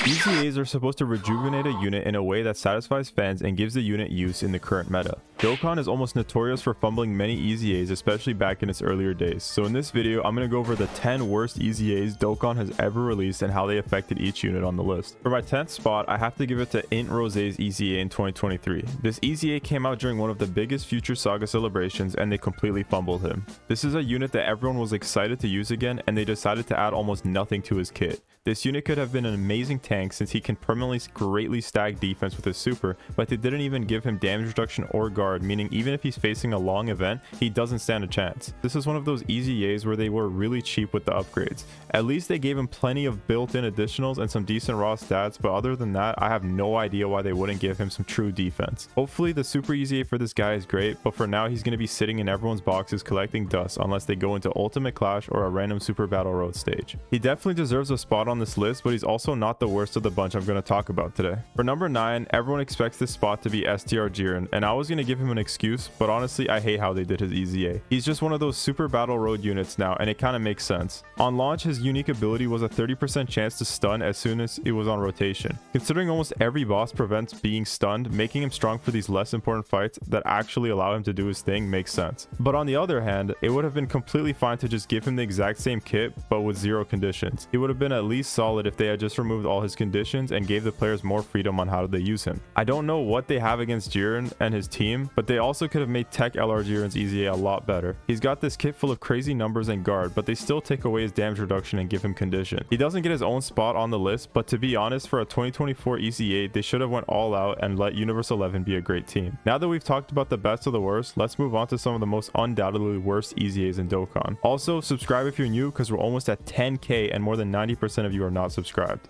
EZAs are supposed to rejuvenate a unit in a way that satisfies fans and gives the unit use in the current meta. Dokkan is almost notorious for fumbling many EZAs, especially back in its earlier days. So in this video, I'm going to go over the 10 worst EZAs Dokkan has ever released and how they affected each unit on the list. For my 10th spot, I have to give it to Int Rosé's EZA in 2023. This EZA came out during one of the biggest Future Saga celebrations and they completely fumbled him. This is a unit that everyone was excited to use again and they decided to add almost nothing to his kit. This unit could have been an amazing tank since he can permanently greatly stack defense with his super, but they didn't even give him damage reduction or guard, meaning even if he's facing a long event, he doesn't stand a chance. This is one of those EZAs where they were really cheap with the upgrades. At least they gave him plenty of built-in additionals and some decent raw stats, but other than that, I have no idea why they wouldn't give him some true defense. Hopefully the super EZA for this guy is great, but for now he's going to be sitting in everyone's boxes collecting dust unless they go into Ultimate Clash or a random Super Battle Road stage. He definitely deserves a spot on this list, but he's also not the worst of the bunch I'm going to talk about today. For number 9, everyone expects this spot to be STR Jiren, and I was going to give him an excuse, but honestly I hate how they did his EZA. He's just one of those Super Battle Road units now, and it kind of makes sense. On launch, his unique ability was a 30% chance to stun as soon as it was on rotation. Considering almost every boss prevents being stunned, making him strong for these less important fights that actually allow him to do his thing makes sense. But on the other hand, it would have been completely fine to just give him the exact same kit but with 0 conditions. He would have been at least solid if they had just removed all his conditions and gave the players more freedom on how they use him. I don't know what they have against Jiren and his team, but they also could have made Tech LR Jiren's EZA a lot better. He's got this kit full of crazy numbers and guard, but they still take away his damage reduction and give him condition. He doesn't get his own spot on the list, but to be honest, for a 2024 EZA, they should have went all out and let Universe 11 be a great team. Now that we've talked about the best of the worst, let's move on to some of the most undoubtedly worst EZAs in Dokkan. Also, subscribe if you're new because we're almost at 10k and more than 90% of you are not subscribed.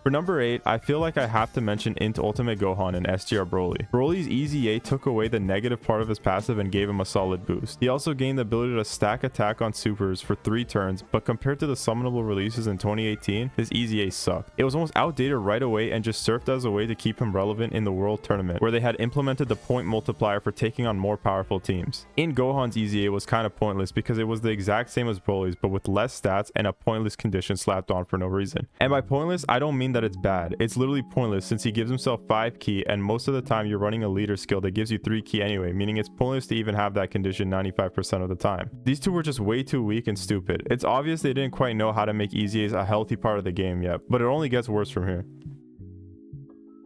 For number 8, I feel like I have to mention Int Ultimate Gohan and STR Broly. Broly's EZA took away the negative part of his passive and gave him a solid boost. He also gained the ability to stack attack on supers for 3 turns, but compared to the summonable releases in 2018, his EZA sucked. It was almost outdated right away and just served as a way to keep him relevant in the World Tournament, where they had implemented the point multiplier for taking on more powerful teams. In Gohan's EZA was kind of pointless because it was the exact same as Broly's, but with less stats and a pointless condition slapped on for no reason. And by pointless, I don't mean that it's bad. It's literally pointless since he gives himself 5 ki and most of the time you're running a leader skill that gives you 3 ki anyway, meaning it's pointless to even have that condition 95% of the time. These two were just way too weak and stupid. It's obvious they didn't quite know how to make EZAs a healthy part of the game yet, but it only gets worse from here.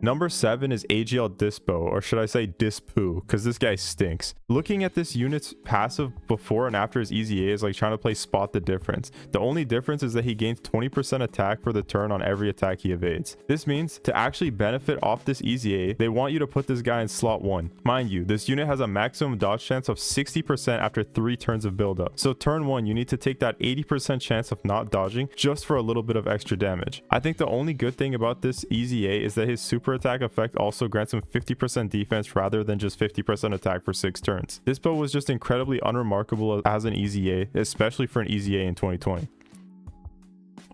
Number 7 is AGL Dispo, or should I say Dispoo, because this guy stinks. Looking at this unit's passive before and after his EZA is like trying to play Spot the Difference. The only difference is that he gains 20% attack for the turn on every attack he evades. This means to actually benefit off this EZA, they want you to put this guy in slot 1. Mind you, this unit has a maximum dodge chance of 60% after 3 turns of buildup. So turn 1, you need to take that 80% chance of not dodging just for a little bit of extra damage. I think the only good thing about this EZA is that his super attack effect also grants him 50% defense rather than just 50% attack for 6 turns. This build was just incredibly unremarkable as an EZA, especially for an EZA in 2020.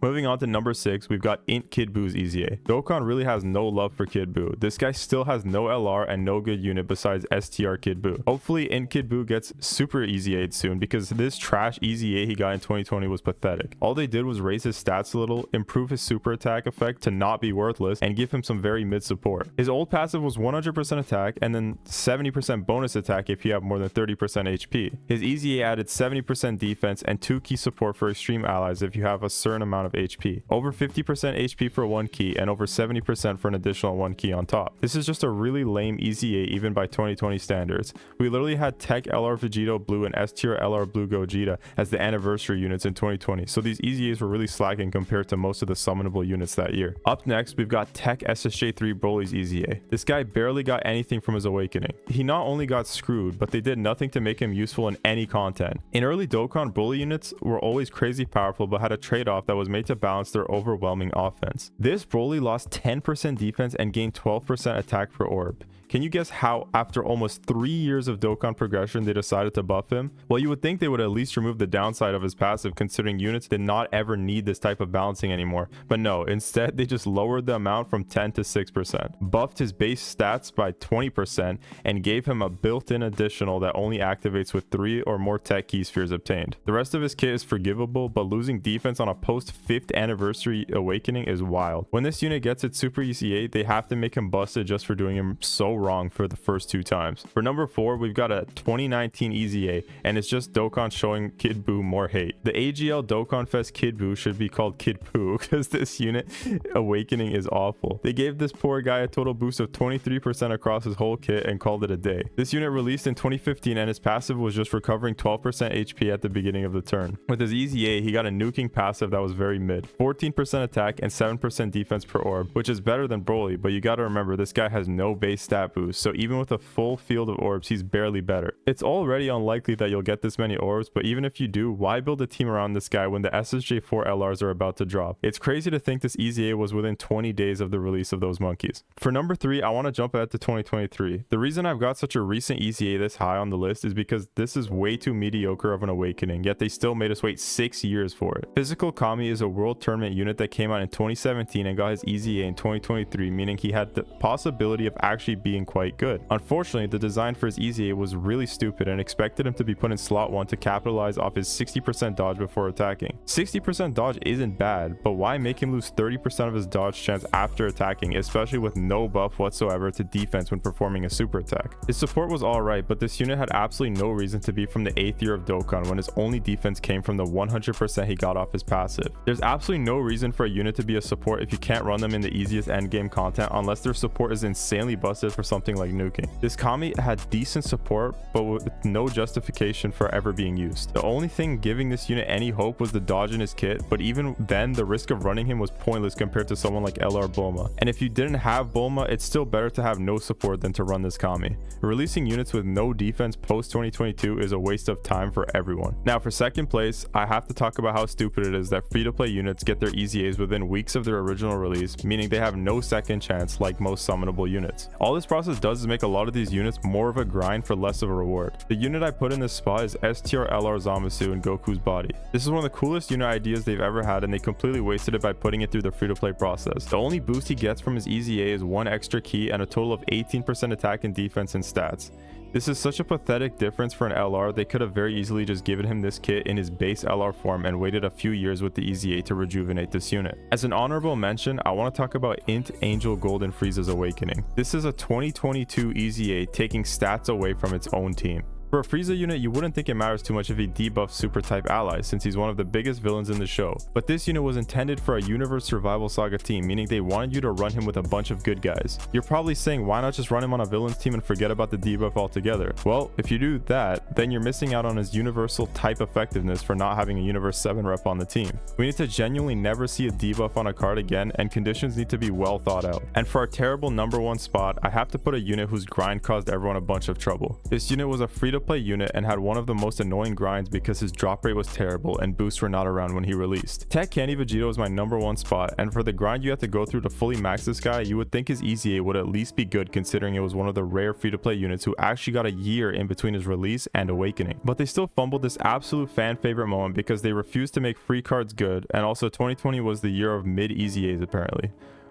Moving on to number 6, we've got Int Kid Boo's EZA. Dokkan really has no love for Kid Buu. This guy still has no LR and no good unit besides STR Kid Buu. Hopefully Int Kid Buu gets super EZA'd soon because this trash EZA he got in 2020 was pathetic. All they did was raise his stats a little, improve his super attack effect to not be worthless, and give him some very mid support. His old passive was 100% attack and then 70% bonus attack if you have more than 30% HP. His EZA added 70% defense and 2 key support for extreme allies if you have a certain amount of HP, over 50% HP for 1 key and over 70% for an additional 1 key on top. This is just a really lame EZA even by 2020 standards. We literally had Tech LR Vegito Blue and STR LR Blue Gogeta as the anniversary units in 2020, so these EZAs were really slacking compared to most of the summonable units that year. Up next, we've got Tech SSJ3 Broly's EZA. This guy barely got anything from his awakening. He not only got screwed, but they did nothing to make him useful in any content. In early Dokkan, Broly units were always crazy powerful but had a trade-off that was made to balance their overwhelming offense. This Broly lost 10% defense and gained 12% attack per orb. Can you guess how, after almost 3 years of Dokkan progression, they decided to buff him? Well, you would think they would at least remove the downside of his passive, considering units did not ever need this type of balancing anymore. But no, instead they just lowered the amount from 10 to 6%, buffed his base stats by 20%, and gave him a built-in additional that only activates with 3 or more tech key spheres obtained. The rest of his kit is forgivable, but losing defense on a post 5th anniversary awakening is wild. When this unit gets its super EZA, they have to make him busted just for doing him so wrong for the first 2 times. For number 4, we've got a 2019 EZA, and it's just Dokkan showing Kid Buu more hate. The AGL Dokkan Fest Kid Buu should be called Kid Poo because this unit awakening is awful. They gave this poor guy a total boost of 23% across his whole kit and called it a day. This unit released in 2015 and his passive was just recovering 12% HP at the beginning of the turn. With his EZA, he got a nuking passive that was very mid, 14% attack and 7% defense per orb, which is better than Broly, but you gotta remember this guy has no base stat boost, so even with a full field of orbs, he's barely better. It's already unlikely that you'll get this many orbs, but even if you do, why build a team around this guy when the SSJ4 LRs are about to drop? It's crazy to think this EZA was within 20 days of the release of those monkeys. For number 3, I want to jump ahead to 2023. The reason I've got such a recent EZA this high on the list is because this is way too mediocre of an awakening, yet they still made us wait 6 years for it. Physical Kami is a world tournament unit that came out in 2017 and got his EZA in 2023, meaning he had the possibility of actually being quite good. Unfortunately, the design for his EZA was really stupid and expected him to be put in slot 1 to capitalize off his 60% dodge before attacking. 60% dodge isn't bad, but why make him lose 30% of his dodge chance after attacking, especially with no buff whatsoever to defense when performing a super attack? His support was alright, but this unit had absolutely no reason to be from the 8th year of Dokkan when his only defense came from the 100% he got off his passive. There's absolutely no reason for a unit to be a support if you can't run them in the easiest endgame content unless their support is insanely busted for something like nuking. This Kami had decent support, but with no justification for ever being used. The only thing giving this unit any hope was the dodge in his kit, but even then the risk of running him was pointless compared to someone like LR Bulma. And if you didn't have Bulma, it's still better to have no support than to run this Kami. Releasing units with no defense post 2022 is a waste of time for everyone. Now for second place, I have to talk about how stupid it is that free-to-play units get their EZAs within weeks of their original release, meaning they have no second chance like most summonable units. All this process does is make a lot of these units more of a grind for less of a reward. The unit I put in this spot is STR LR Zamasu in Goku's body. This is one of the coolest unit ideas they've ever had, and they completely wasted it by putting it through the free-to-play process. The only boost he gets from his EZA is 1 extra key and a total of 18% attack and defense and stats. This is such a pathetic difference for an LR. They could have very easily just given him this kit in his base LR form and waited a few years with the EZA to rejuvenate this unit. As an honorable mention, I want to talk about Int Angel Golden Frieza's Awakening. This is a 2022 EZA taking stats away from its own team. For a Frieza unit, you wouldn't think it matters too much if he debuffs super type allies since he's one of the biggest villains in the show, but this unit was intended for a universe survival saga team, meaning they wanted you to run him with a bunch of good guys. You're probably saying, why not just run him on a villains team and forget about the debuff altogether? Well, if you do that, then you're missing out on his universal type effectiveness for not having a universe 7 rep on the team. We need to genuinely never see a debuff on a card again, and conditions need to be well thought out. And for our terrible number 1 spot, I have to put a unit whose grind caused everyone a bunch of trouble. This unit was a free-to-play unit and had one of the most annoying grinds because his drop rate was terrible and boosts were not around when he released. Tech Candy Vegito is my number 1 spot, and for the grind you have to go through to fully max this guy, you would think his EZA would at least be good considering it was one of the rare free-to-play units who actually got a year in between his release and awakening. But they still fumbled this absolute fan favorite moment because they refused to make free cards good, and also 2020 was the year of mid EZAs apparently.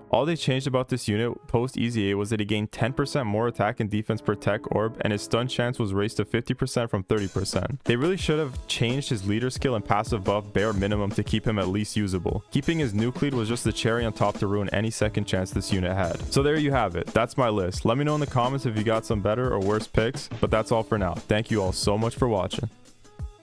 All they changed about this unit post EZA was that he gained 10% more attack and defense per tech orb, and his stun chance was raised to 50% from 30%. They really should have changed his leader skill and passive buff bare minimum to keep him at least usable. Keeping his nuke lead was just the cherry on top to ruin any second chance this unit had. So there you have it. That's my list. Let me know in the comments if you got some better or worse picks, but that's all for now. Thank you all so much for watching.